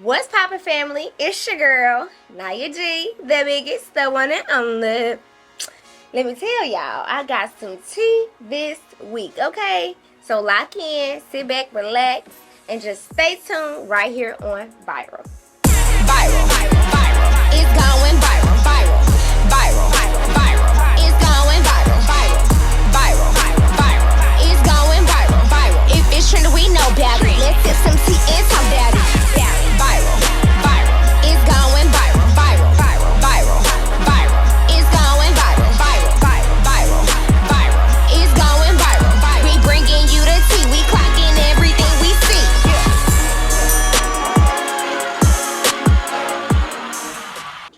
What's poppin', family? It's your girl, Niyahh G, the biggest, the one and only. Let me tell y'all, I got some tea this week, okay? So lock in, sit back, relax, and just stay tuned right here on Viral. Viral, viral, viral. It's going viral, viral, viral, viral. It's going viral, viral, viral, viral. It's going viral, viral. If it's trending, we know about it. Let's sip some tea and talk about it. Viral, viral. It's going viral, viral, viral, viral, viral. It's going viral, viral, viral, viral, viral. It's going viral, viral. We bringing you the tea. We clocking everything we see.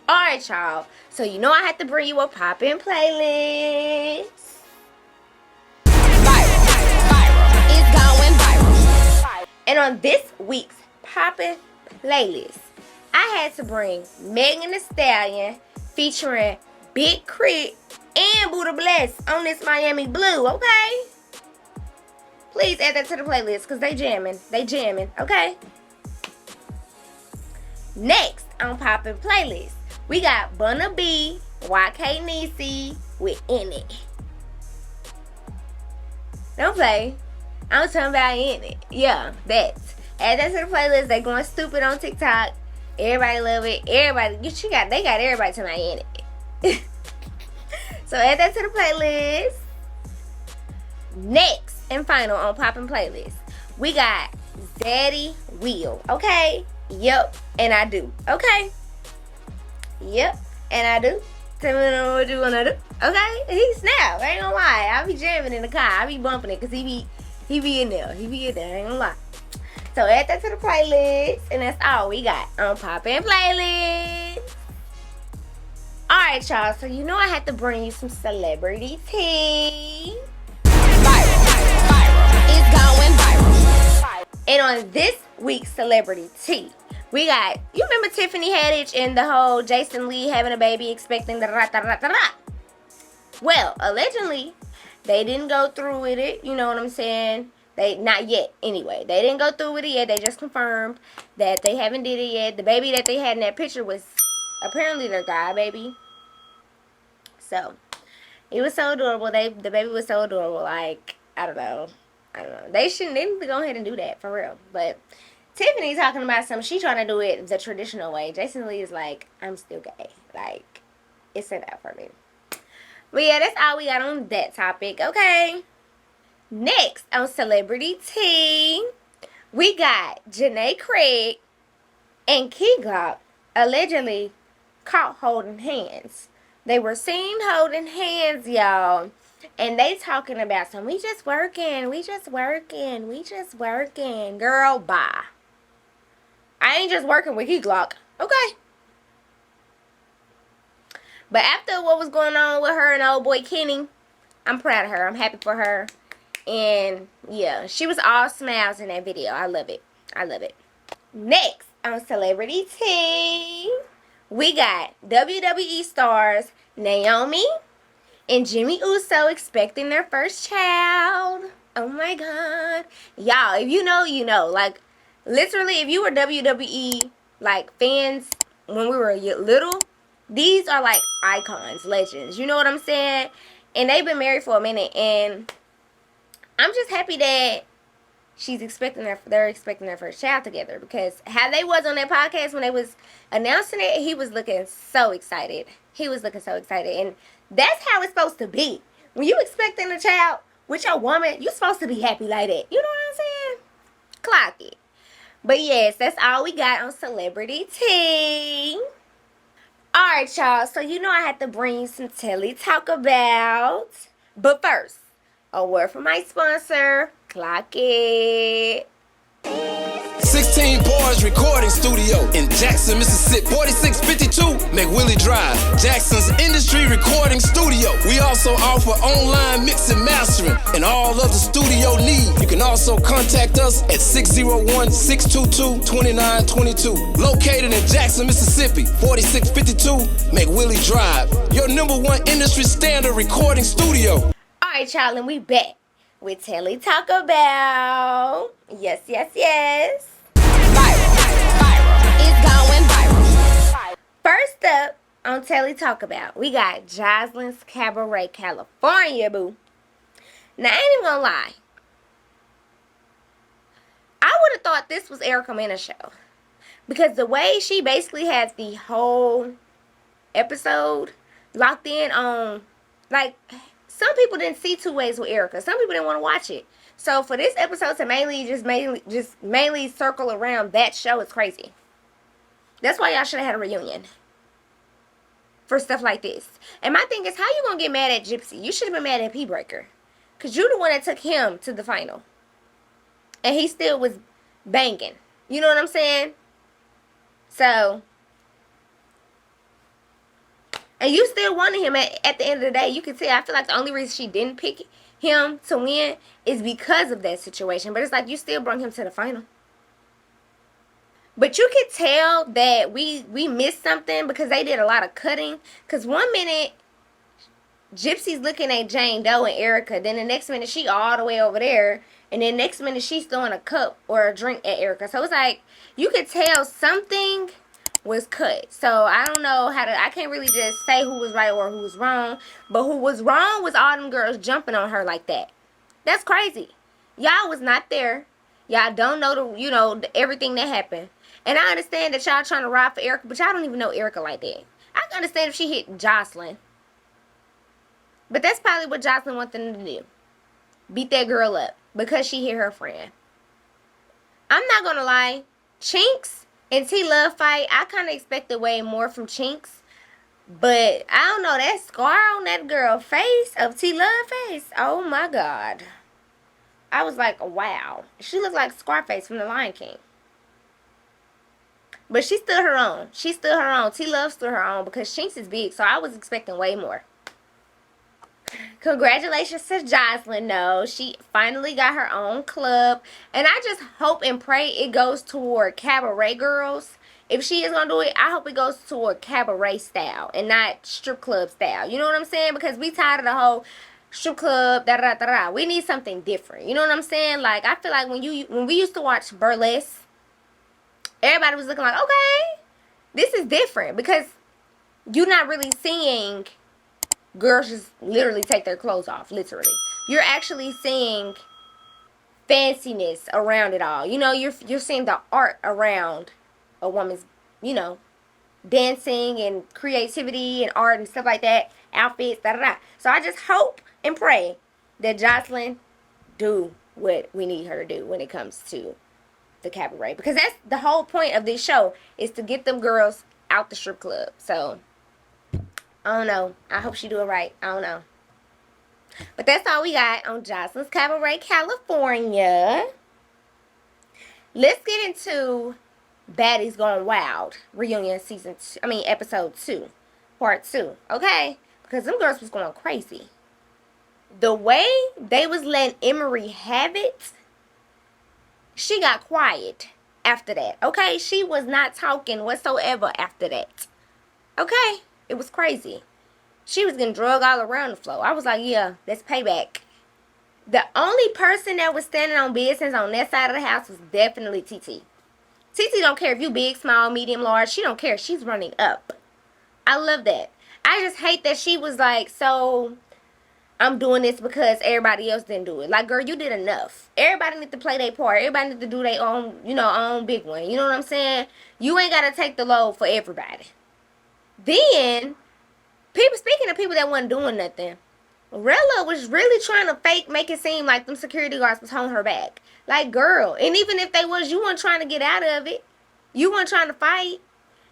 Alright, y'all. So you know I had to bring you a Poppin' playlist. Viral, viral. It's going viral. And on this week's Poppin' playlist, I had to bring Megan Thee Stallion featuring Big Crit and Buddha Bless on this Miami Blue, okay? Please add that to the playlist because they jamming, okay? Next on Poppin' playlist, we got Bunna B, YK Nisi with In It. Don't play. I'm talking about In It. Yeah, that. Add that to the playlist. They going stupid on TikTok. Everybody love it. They got everybody to my In It. So add that to the playlist. Next and final on Poppin' playlist, we got Zaddy Will. Okay? Yep, and I do. Okay? Yep, and I do. Tell me what you wanna do. Okay? He snap. I ain't gonna lie. I be jamming in the car. I be bumping it because he be in there. I ain't gonna lie. So add that to the playlist, and that's all we got on Poppin' playlist. Alright, y'all. So you know I had to bring you some celebrity tea. Viral, viral. It's going viral. And on this week's celebrity tea, we got, you remember Tiffany Haddish and the whole Jason Lee having a baby expecting the ra-ta-ra-ta-ra? Well, allegedly, they didn't go through with it. You know what I'm saying? Not yet, anyway. They didn't go through with it yet. They just confirmed that they haven't did it yet. The baby that they had in that picture was apparently their guy baby. So, it was so adorable. The baby was so adorable. Like, I don't know. They need to go ahead and do that, for real. But Tiffany talking about something. She trying to do it the traditional way. Jason Lee is like, I'm still gay. Like, it's set out for me. But yeah, that's all we got on that topic, okay? Next, on Celebrity Tea, we got Janae Craig and Key Glock allegedly caught holding hands. They were seen holding hands, y'all. And they talking about some, we just working. Girl, bye. I ain't just working with Key Glock, okay? But after what was going on with her and old boy Kenny, I'm proud of her. I'm happy for her. And yeah, she was all smiles in that video. I love it. Next on Celebrity Tea, we got WWE stars Naomi and Jimmy Uso expecting their first child. Oh my God. Y'all, if you know, you know. Like, literally, if you were WWE, like, fans when we were little, these are, like, icons, legends. You know what I'm saying? And they've been married for a minute, and I'm just happy that they're expecting their first child together, because how they was on that podcast when they was announcing it, he was looking so excited. And that's how it's supposed to be. When you expecting a child with your woman, you're supposed to be happy like that. You know what I'm saying? Clock it. But yes, that's all we got on Celebrity Tea. Alright, y'all. So you know I had to bring you some Telly Talk About. But first, a word from my sponsor. Clock it. 16 Boys Recording Studio in Jackson, Mississippi. 4652 McWillie Drive, Jackson's industry recording studio. We also offer online mix and mastering and all other studio needs. You can also contact us at 601-622-2922. Located in Jackson, Mississippi. 4652 McWillie Drive. Your #1 industry standard recording studio. Alright, y'all, and we back with Telly Talk About. Yes. Viral, viral. telly talk about. We got Joseline's Cabaret, California, boo. Now, I ain't even gonna lie. I would have thought this was Erica Mena's show. Because the way she basically has the whole episode locked in on, like, some people didn't see Two Ways with Erica. Some people didn't want to watch it. So for this episode to mainly circle around that show is crazy. That's why y'all should have had a reunion for stuff like this. And my thing is, how you gonna get mad at Gypsy? You should have been mad at P-Breaker. Because you the one that took him to the final. And he still was banging. You know what I'm saying? So, and you still wanted him at the end of the day. You can see, I feel like the only reason she didn't pick him to win is because of that situation. But it's like you still brought him to the final. But you could tell that we missed something because they did a lot of cutting. Because one minute, Gypsy's looking at Jane Doe and Erica. Then the next minute, she all the way over there. And then next minute, she's throwing a cup or a drink at Erica. So it's like, you could tell something was cut. So I don't know I can't really just say who was right or who was wrong. But who was wrong was all them girls jumping on her like that. That's crazy. Y'all was not there. Y'all don't know everything that happened. And I understand that y'all trying to ride for Erica, but y'all don't even know Erica like that. I can understand if she hit Joseline. But that's probably what Joseline wanted them to do. Beat that girl up because she hit her friend. I'm not going to lie. Chinks and T-Love fight, I kind of expected way more from Chinks. But I don't know, that scar on that girl's face, of T-Love face, oh my God. I was like, wow. She looked like Scarface from The Lion King. But she stood her own. She stood her own. T-Love stood her own because Chinks is big, so I was expecting way more. Congratulations to Joseline, though. She finally got her own club. And I just hope and pray it goes toward Cabaret girls. If she is going to do it, I hope it goes toward Cabaret style and not strip club style. You know what I'm saying? Because we tired of the whole strip club, da-da-da-da-da. We need something different. You know what I'm saying? Like, I feel like when we used to watch Burlesque, everybody was looking like, okay, this is different. Because you're not really seeing girls just literally take their clothes off, literally. You're actually seeing fanciness around it all. You know, you're seeing the art around a woman's, dancing and creativity and art and stuff like that, outfits, da-da-da. So I just hope and pray that Joseline do what we need her to do when it comes to the Cabaret. Because that's the whole point of this show, is to get them girls out the strip club. So I don't know. I hope she do it right. I don't know. But that's all we got on Joseline's Cabaret, California. Let's get into Baddies Gone Wild reunion episode 2, part 2. Okay? Because them girls was going crazy. The way they was letting Emery have it, she got quiet after that. Okay? She was not talking whatsoever after that. Okay? It was crazy. She was getting drugged all around the floor. I was like, yeah, that's payback. The only person that was standing on business on that side of the house was definitely TT. TT don't care if you big, small, medium, large. She don't care. She's running up. I love that. I just hate that she was like, so I'm doing this because everybody else didn't do it. Like, girl, you did enough. Everybody need to play their part. Everybody need to do their own, own big one. You know what I'm saying? You ain't got to take the load for everybody. Then, speaking of people that wasn't doing nothing, Rella was really trying to make it seem like them security guards was holding her back. Like, girl, and even if they was, you weren't trying to get out of it. You weren't trying to fight.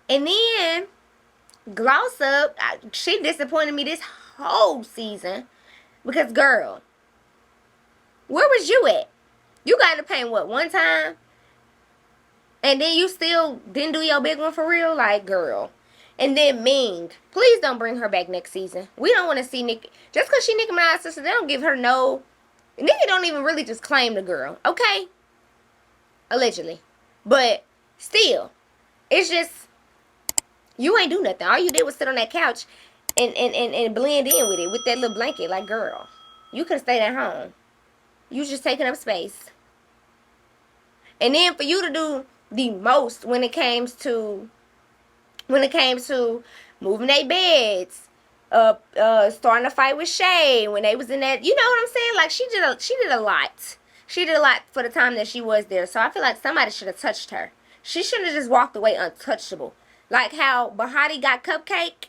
And then, Gloss Up, she disappointed me this whole season. Because, girl, where was you at? You got in the paint, one time? And then you still didn't do your big one for real? Like, girl. And then Ming, please don't bring her back next season. We don't want to see Nicki. Just because she Nicki Minaj's sister, they don't give her no. Nicki don't even really just claim the girl. Okay? Allegedly. But still, it's just, you ain't do nothing. All you did was sit on that couch and blend in with it with that little blanket. Like, girl, you could have stayed at home. You just taking up space. And then for you to do the most when it came to when it came to moving their beds, starting a fight with Shay when they was in that, you know what I'm saying? Like, she did a lot. She did a lot for the time that she was there. So I feel like somebody should have touched her. She shouldn't have just walked away untouchable. Like how Bahati got Cupcake.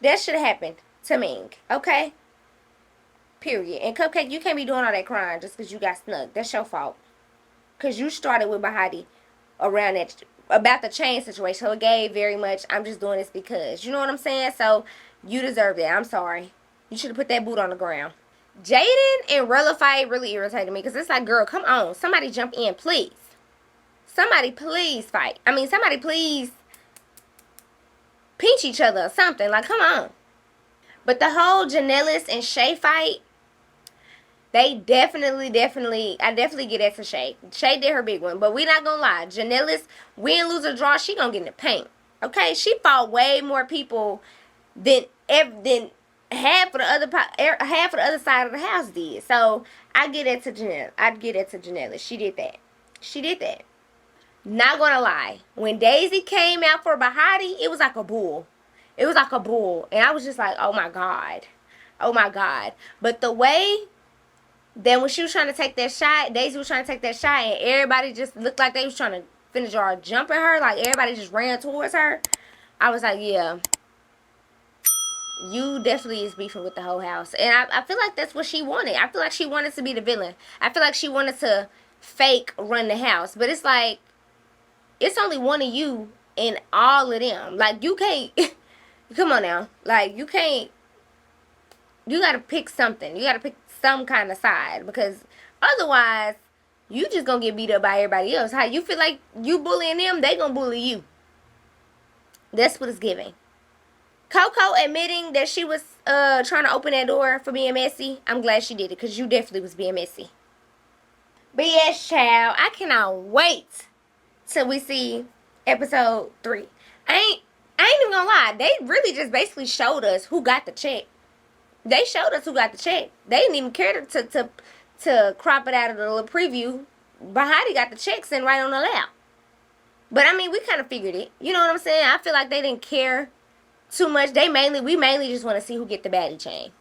That should have happened to Ming. Okay? Period. And Cupcake, you can't be doing all that crying just because you got snuck. That's your fault. Because you started with Bahati around that, about the chain situation. So it gave very much, I'm just doing this because. You know what I'm saying? So you deserve that. I'm sorry. You should have put that boot on the ground. Jaden and Rella fight really irritated me because it's like, girl, come on. Somebody jump in, please. Somebody please fight. I mean, somebody please pinch each other or something. Like, come on. But the whole Janellis and Shay fight, they definitely, I definitely get that to Shay. Shay did her big one. But we not going to lie. Janellis, win, lose, or draw, she going to get in the paint. Okay? She fought way more people than half of the other side of the house did. So I get it to Janelle. I'd get it to Janelle. She did that. Not gonna lie. When Daisy came out for Bahati, it was like a bull. And I was just like, oh my God. But the way that when she was trying to take that shot, Daisy was trying to take that shot, and everybody just looked like they was trying to finish or jump at her. Like everybody just ran towards her. I was like, yeah. You definitely is beefing with the whole house. And I feel like that's what she wanted. I feel like she wanted to be the villain. I feel like she wanted to fake run the house. But it's like, it's only one of you and all of them. Like, you can't, come on now. Like, you can't, you got to pick something. You got to pick some kind of side. Because otherwise, you just going to get beat up by everybody else. How you feel like you bullying them, they going to bully you. That's what it's giving. Coco admitting that she was trying to open that door for being messy. I'm glad she did it because you definitely was being messy. But yes, child, I cannot wait till we see episode 3. I ain't even gonna lie. They really just basically showed us who got the check. They didn't even care to crop it out of the little preview. Bahati got the check sent right on the lap. But I mean, we kind of figured it. You know what I'm saying? I feel like they didn't care too much. We mainly just want to see who get the baddie chain.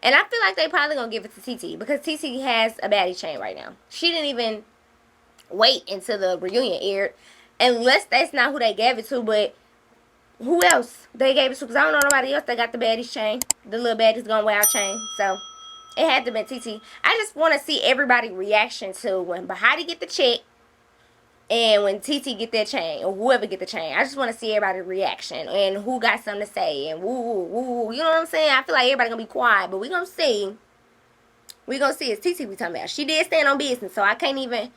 And I feel like they probably gonna give it to TT because TT has a baddie chain right now. She didn't even wait until the reunion aired, unless that's not who they gave it to. But who else they gave it to? Because I don't know nobody else that got the baddie chain, the little baddies gone wild chain. So it had to be TT. I just want to see everybody reaction to when Bahati get the check and when TT get that chain, or whoever get the chain. I just want to see everybody's reaction and who got something to say and woo. You know what I'm saying? I feel like everybody gonna be quiet, but we gonna see. We gonna see. It's TT we talking about. She did stand on business, so I can't even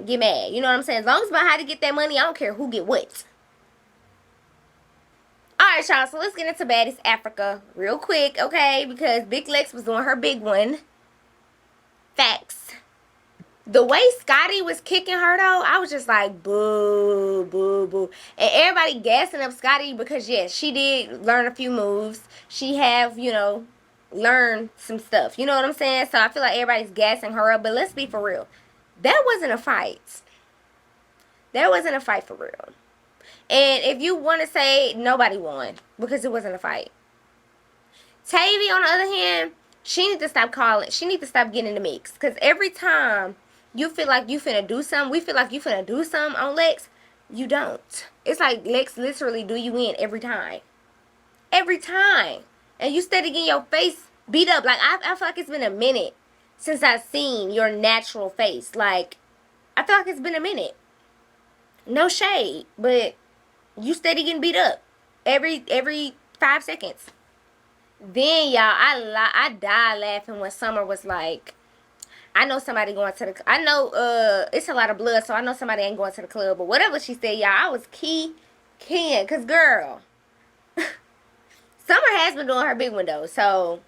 get mad. You know what I'm saying? As long as Bahati get that money, I don't care who get what. Alright, y'all, so let's get into Baddies Africa real quick, okay? Because Big Lex was doing her big one. Facts. The way Scotty was kicking her, though, I was just like, boo, boo, boo. And everybody gassing up Scotty because, yes, she did learn a few moves. She have, learned some stuff. You know what I'm saying? So I feel like everybody's gassing her up. But let's be for real. That wasn't a fight. That wasn't a fight for real. And if you want to say nobody won because it wasn't a fight. Tavy, on the other hand, she needs to stop calling. She needs to stop getting in the mix. Because every time you feel like you finna do something, we feel like you finna do something on Lex, you don't. It's like Lex literally do you in every time. Every time. And you steady getting your face beat up. Like, I feel like it's been a minute since I've seen your natural face. Like, I feel like it's been a minute. No shade, but you steady getting beat up every 5 seconds. Then, y'all, I died laughing when Summer was like, I know somebody going to the, I know it's a lot of blood, so I know somebody ain't going to the club. But whatever she said, y'all, I was keying. Because, girl, Summer has been doing her big window. So,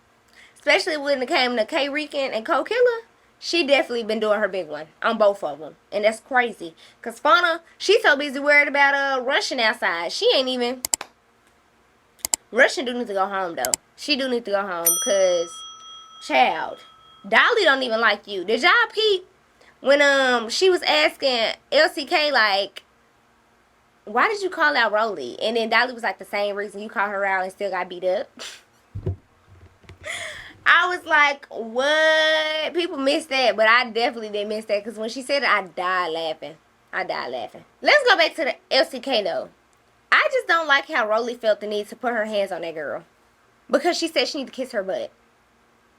especially when it came to K-Rican and Co-Killer, she definitely been doing her big one on both of them. And that's crazy. Because Fauna, she's so busy worried about rushing outside. She ain't even. Russian do need to go home, though. She do need to go home. Because, child, Dolly don't even like you. Did y'all peep when she was asking LCK, like, why did you call out Rolly? And then Dolly was like, the same reason you called her out and still got beat up. I was like, what? People missed that, but I definitely didn't miss that because when she said it, I died laughing. Let's go back to the LCK though. I just don't like how Rolly felt the need to put her hands on that girl because she said she needed to kiss her butt.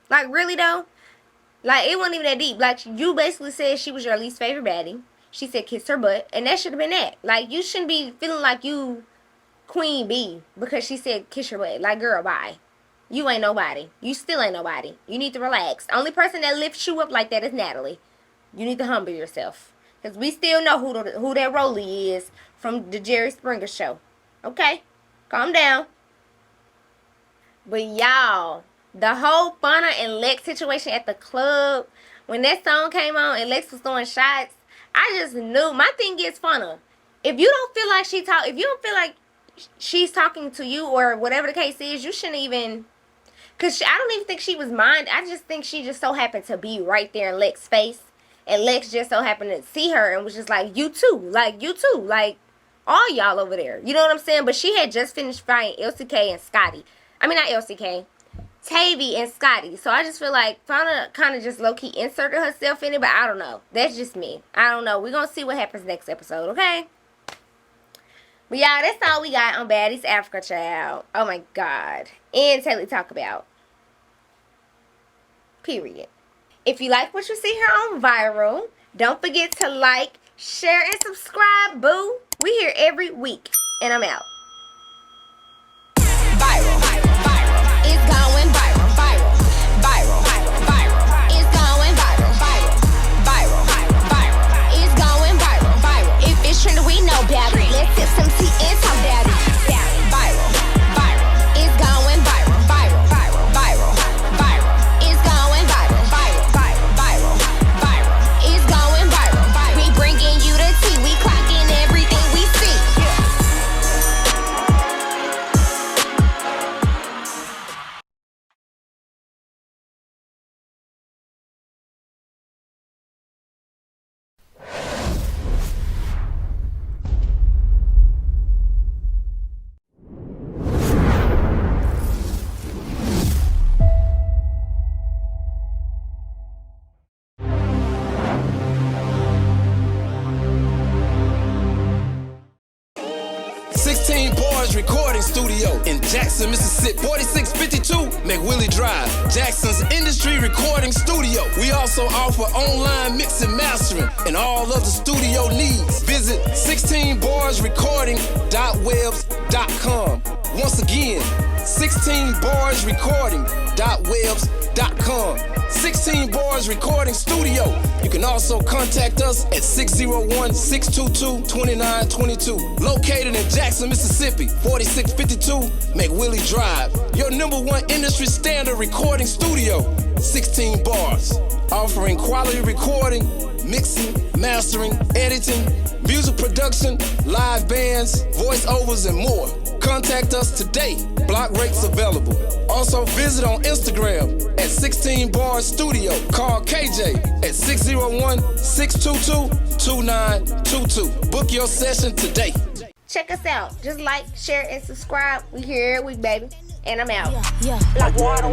Like, really though? Like, it wasn't even that deep. Like, you basically said she was your least favorite baddie. She said kiss her butt, and that should have been that. Like, you shouldn't be feeling like you Queen Bee because she said kiss your butt. Like, girl, bye. You ain't nobody. You still ain't nobody. You need to relax. The only person that lifts you up like that is Natalie. You need to humble yourself. Because we still know who that Rolly is from the Jerry Springer show. Okay? Calm down. But y'all, the whole Fauna and Lex situation at the club, when that song came on and Lex was throwing shots, I just knew. My thing is, Fauna, if you don't feel like if you don't feel like she's talking to you or whatever the case is, you shouldn't even... Because I don't even think she was mind. I just think she just so happened to be right there in Lex's face. And Lex just so happened to see her and was just like, you too. Like, you too. Like, all y'all over there. You know what I'm saying? But she had just finished fighting LCK and Scotty. I mean, not LCK. Tavy and Scotty. So I just feel like Fauna kind of just low-key inserted herself in it. But I don't know. That's just me. I don't know. We're going to see what happens next episode, okay? But y'all, that's all we got on Baddies Africa, child. Oh my God. And Taylor talk about. Period. If you like what you see here on Viral, don't forget to like, share, and subscribe, boo. We here every week. And I'm out. Viral. It's going viral. It's going viral. It's going viral. If it's trending, we know about it. Let's sip some tea and talk about it. Viral. It's going viral. It's going viral. It's going viral. We bringing you the tea. We clocking everything we see. Recording studio in Jackson, Mississippi. 4652 McWillie Drive, Jackson's industry recording studio. We also offer online mix and mastering and all other studio needs. Visit 16barsrecording.webs.com. Once again, 16barsrecording.webs.com. 16 Bars Recording Studio. You can also contact us at 601-622-2922. Located in Jackson, Mississippi, 4652 McWillie Drive. Your #1 industry standard recording studio, 16 Bars. Offering quality recording, mixing, mastering, editing, music production, live bands, voiceovers, and more. Contact us today. Block rates available. Also visit on Instagram at 16 Bars Studio. Call KJ at 601-622-2922. Book your session today. Check us out. Just like, share, and subscribe. We here every week, baby. And I'm out. Yeah. Like water.